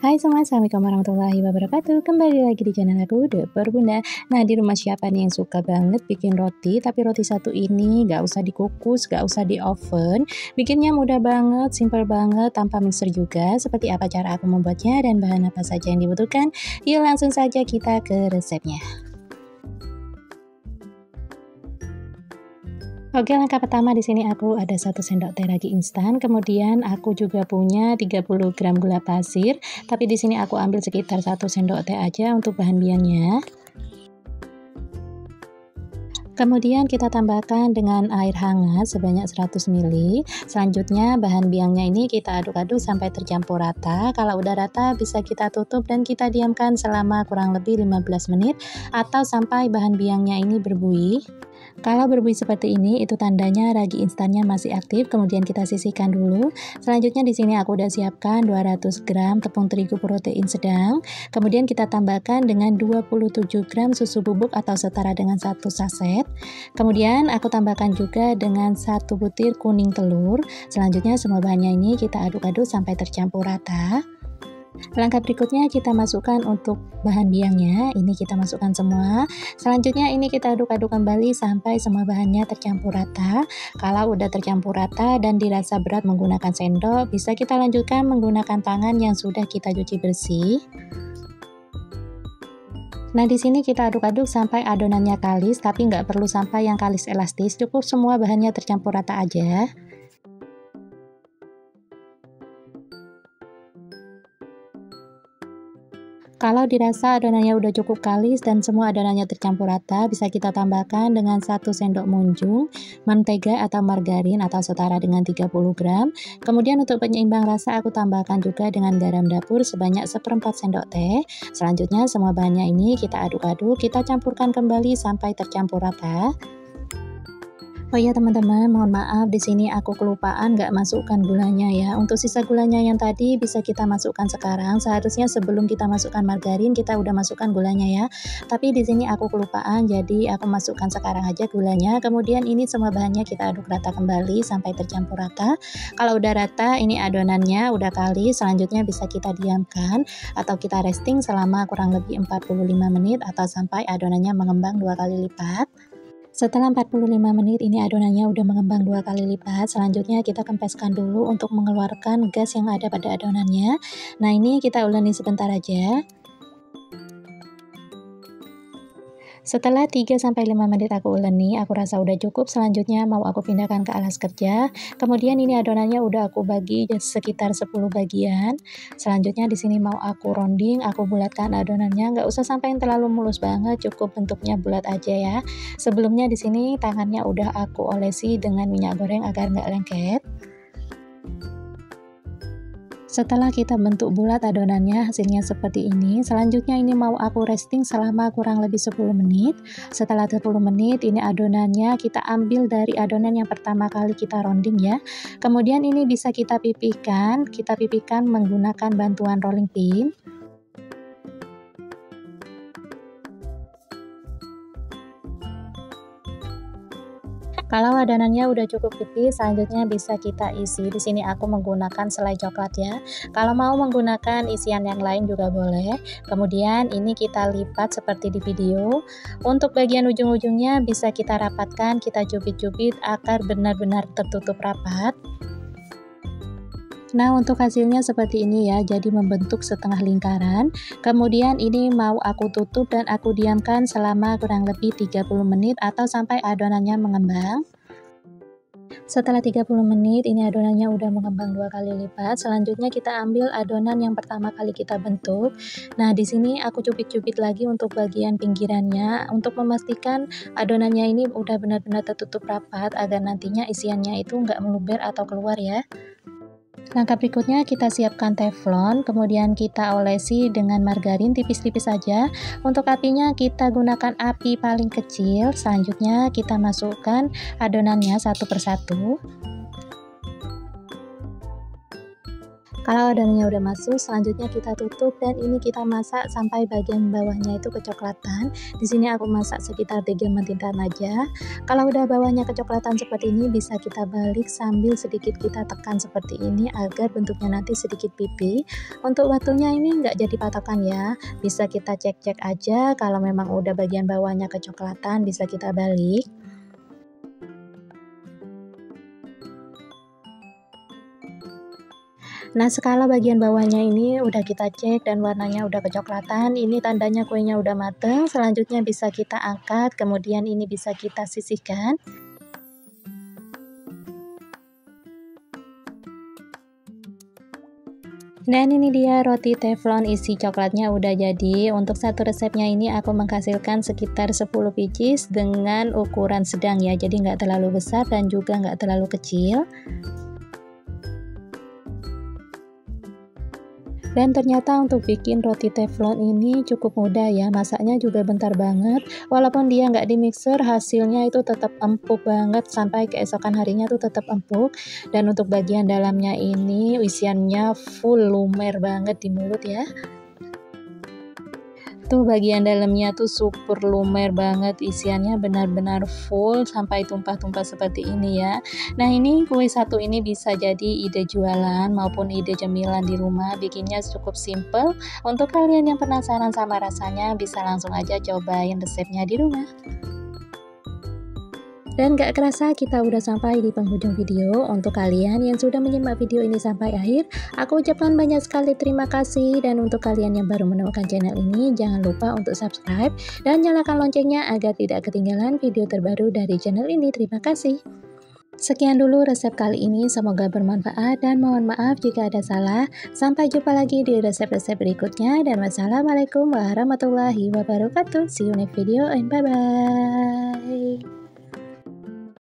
Hai semua, Assalamualaikum warahmatullahi wabarakatuh. Kembali lagi di channel aku, Dapur Bunda. Nah, di rumah siapa nih yang suka banget bikin roti, tapi roti satu ini gak usah dikukus, gak usah di oven. Bikinnya mudah banget, simple banget, tanpa mixer juga. Seperti apa cara aku membuatnya dan bahan apa saja yang dibutuhkan? Yuk langsung saja kita ke resepnya. Oke, langkah pertama di sini aku ada 1 sendok teh ragi instan, kemudian aku juga punya 30 gram gula pasir, tapi di sini aku ambil sekitar 1 sendok teh aja untuk bahan biangnya. Kemudian kita tambahkan dengan air hangat sebanyak 100 ml. Selanjutnya bahan biangnya ini kita aduk-aduk sampai tercampur rata. Kalau udah rata bisa kita tutup dan kita diamkan selama kurang lebih 15 menit atau sampai bahan biangnya ini berbuih. Kalau berbuih seperti ini, itu tandanya ragi instannya masih aktif. Kemudian kita sisihkan dulu. Selanjutnya di sini aku udah siapkan 200 gram tepung terigu protein sedang. Kemudian kita tambahkan dengan 27 gram susu bubuk atau setara dengan 1 saset. Kemudian aku tambahkan juga dengan 1 butir kuning telur. Selanjutnya semua bahannya ini kita aduk-aduk sampai tercampur rata. Langkah berikutnya kita masukkan untuk bahan biangnya, ini kita masukkan semua. Selanjutnya ini kita aduk-aduk kembali sampai semua bahannya tercampur rata. Kalau udah tercampur rata dan dirasa berat menggunakan sendok, bisa kita lanjutkan menggunakan tangan yang sudah kita cuci bersih. Nah, di sini kita aduk-aduk sampai adonannya kalis, tapi nggak perlu sampai yang kalis elastis, cukup semua bahannya tercampur rata aja. Kalau dirasa adonannya udah cukup kalis dan semua adonannya tercampur rata, bisa kita tambahkan dengan 1 sendok munjung mentega atau margarin atau setara dengan 30 gram. Kemudian untuk penyeimbang rasa aku tambahkan juga dengan garam dapur sebanyak 1/4 sendok teh. Selanjutnya semua bahannya ini kita aduk-aduk, kita campurkan kembali sampai tercampur rata. Oh iya teman-teman, mohon maaf di sini aku kelupaan nggak masukkan gulanya ya. Untuk sisa gulanya yang tadi bisa kita masukkan sekarang. Seharusnya sebelum kita masukkan margarin kita udah masukkan gulanya ya. Tapi di sini aku kelupaan, jadi aku masukkan sekarang aja gulanya. Kemudian ini semua bahannya kita aduk rata kembali sampai tercampur rata. Kalau udah rata, ini adonannya udah kalis. Selanjutnya bisa kita diamkan atau kita resting selama kurang lebih 45 menit atau sampai adonannya mengembang 2 kali lipat. Setelah 45 menit ini adonannya udah mengembang 2 kali lipat. Selanjutnya kita kempeskan dulu untuk mengeluarkan gas yang ada pada adonannya. Nah, ini kita uleni sebentar aja. Setelah 3-5 menit aku uleni, aku rasa udah cukup. Selanjutnya mau aku pindahkan ke alas kerja. Kemudian ini adonannya udah aku bagi sekitar 10 bagian. Selanjutnya di sini mau aku rounding, aku bulatkan adonannya. Nggak usah sampai yang terlalu mulus banget, cukup bentuknya bulat aja ya. Sebelumnya di sini tangannya udah aku olesi dengan minyak goreng agar nggak lengket. Setelah kita bentuk bulat adonannya, hasilnya seperti ini. Selanjutnya ini mau aku resting selama kurang lebih 10 menit. Setelah 10 menit ini adonannya kita ambil dari adonan yang pertama kali kita rounding ya. Kemudian ini bisa kita pipihkan menggunakan bantuan rolling pin. Kalau adonannya udah cukup tipis, selanjutnya bisa kita isi. Di sini aku menggunakan selai coklat ya. Kalau mau menggunakan isian yang lain juga boleh. Kemudian ini kita lipat seperti di video. Untuk bagian ujung-ujungnya bisa kita rapatkan, kita cubit-cubit agar benar-benar tertutup rapat. Nah, untuk hasilnya seperti ini ya, jadi membentuk setengah lingkaran. Kemudian ini mau aku tutup dan aku diamkan selama kurang lebih 30 menit atau sampai adonannya mengembang. Setelah 30 menit ini adonannya udah mengembang 2 kali lipat. Selanjutnya kita ambil adonan yang pertama kali kita bentuk. Nah, di sini aku cubit-cubit lagi untuk bagian pinggirannya untuk memastikan adonannya ini udah benar-benar tertutup rapat agar nantinya isiannya itu nggak meluber atau keluar ya. Langkah berikutnya kita siapkan teflon, kemudian kita olesi dengan margarin tipis-tipis saja. Untuk apinya kita gunakan api paling kecil. Selanjutnya kita masukkan adonannya satu persatu. Kalau adonannya udah masuk, selanjutnya kita tutup dan ini kita masak sampai bagian bawahnya itu kecoklatan. Di sini aku masak sekitar 3 menitan aja. Kalau udah bawahnya kecoklatan seperti ini, bisa kita balik sambil sedikit kita tekan seperti ini agar bentuknya nanti sedikit pipi. Untuk waktunya ini nggak jadi patokan ya, bisa kita cek-cek aja. Kalau memang udah bagian bawahnya kecoklatan, bisa kita balik. Nah, skala bagian bawahnya ini udah kita cek dan warnanya udah kecoklatan, ini tandanya kuenya udah mateng. Selanjutnya bisa kita angkat, kemudian ini bisa kita sisihkan. Dan ini dia roti teflon isi coklatnya udah jadi. Untuk satu resepnya ini aku menghasilkan sekitar 10 pieces dengan ukuran sedang ya, jadi nggak terlalu besar dan juga nggak terlalu kecil. Dan ternyata untuk bikin roti teflon ini cukup mudah ya, masaknya juga bentar banget. Walaupun dia nggak di mixer, hasilnya itu tetap empuk banget, sampai keesokan harinya tuh tetap empuk. Dan untuk bagian dalamnya ini isiannya full lumer banget di mulut ya. Tuh bagian dalamnya tuh super lumer banget, isiannya benar-benar full sampai tumpah-tumpah seperti ini ya. Nah, ini kue satu ini bisa jadi ide jualan maupun ide cemilan di rumah, bikinnya cukup simple. Untuk kalian yang penasaran sama rasanya, bisa langsung aja cobain resepnya di rumah. Dan gak kerasa kita udah sampai di penghujung video. Untuk kalian yang sudah menyimak video ini sampai akhir, aku ucapkan banyak sekali terima kasih. Dan untuk kalian yang baru menemukan channel ini, jangan lupa untuk subscribe dan nyalakan loncengnya agar tidak ketinggalan video terbaru dari channel ini. Terima kasih. Sekian dulu resep kali ini, semoga bermanfaat dan mohon maaf jika ada salah. Sampai jumpa lagi di resep-resep berikutnya dan wassalamualaikum warahmatullahi wabarakatuh. See you next video and bye-bye.